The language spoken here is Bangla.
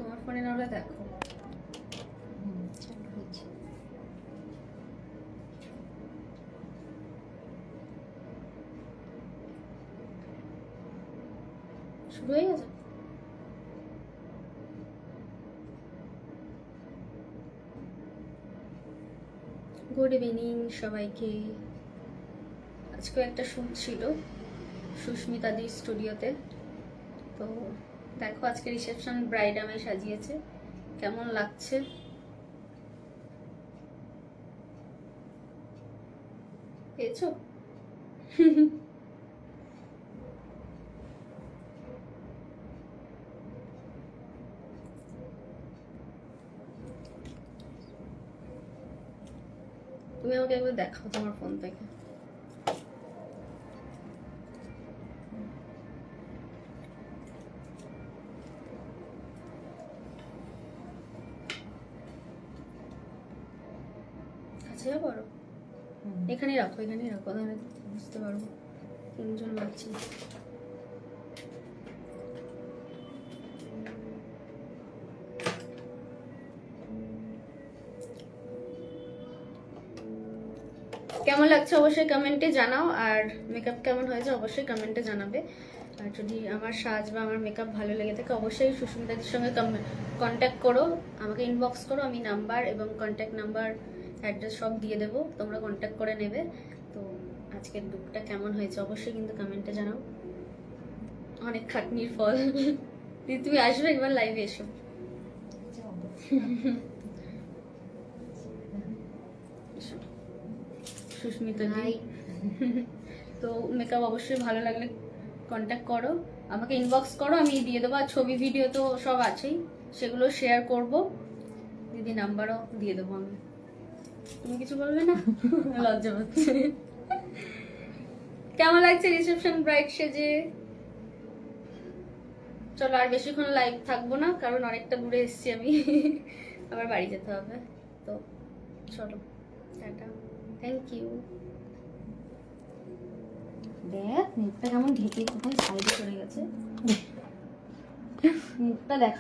তোমার ফোনে না হলে দেখো। চালু হয়েছে। শুরু হয়ে গেছে। গুড ইভিনিং সবাইকে। আজকে একটা শ্যুট ছিল সুস্মিতাদি স্টুডিওতে। তো দেখো আজকে রিসেপশন ব্রাইড আমায় সাজিয়েছে, কেমন লাগছে? পেয়েছো? তুমি আমাকে একবার দেখাও তোমার ফোন থেকে। কাছে করো, এখানেই রাখো, এখানেই রাখো, তাহলে বুঝতে পারবো তিনজন লাগছে। কেমন লাগছে অবশ্যই কমেন্টে জানাও, আর মেকআপ কেমন হয়েছে অবশ্যই কমেন্টে জানাবে। আর যদি আমার সাজ বা আমার মেকআপ ভালো লেগে থাকে অবশ্যই সুস্মিতাদের সঙ্গে কন্ট্যাক্ট করো, আমাকে ইনবক্স করো, আমি নাম্বার এবং কন্ট্যাক্ট নাম্বার অ্যাড্রেস সব দিয়ে দেবো, তোমরা কন্ট্যাক্ট করে নেবে। তো আজকের লুকটা কেমন হয়েছে অবশ্যই কিন্তু কমেন্টে জানাও। অনেক খাটনির ফল। দিদি তুমি আসবে একবার লাইভে এসো। সুস্মিতা ভাই। তো মেকআপ অবশ্যই ভালো লাগলে কন্ট্যাক্ট করো, আমাকে ইনবক্স করো, আমি দিয়ে দেবো। আর ছবি ভিডিও তো সব আছেই, সেগুলো শেয়ার করব, দিদি নাম্বারও দিয়ে দেবো আমি। তুমি কিছু বলবে না? লজ্জা পাচ্ছে। কেমন লাগছে রিসেপশন ব্রাইড সেজে? চলো আর বেশিক্ষণ লাইভ থাকবো না, কারণ অনেকটা দূরে এসেছি আমি, আবার বাড়ি যেতে হবে। তো চলো টাটা, থ্যাংক ইউ। দেখ মুখটা কেমন ঢেকে কোথায় সাইডে চলে গেছে, মুখটা দেখা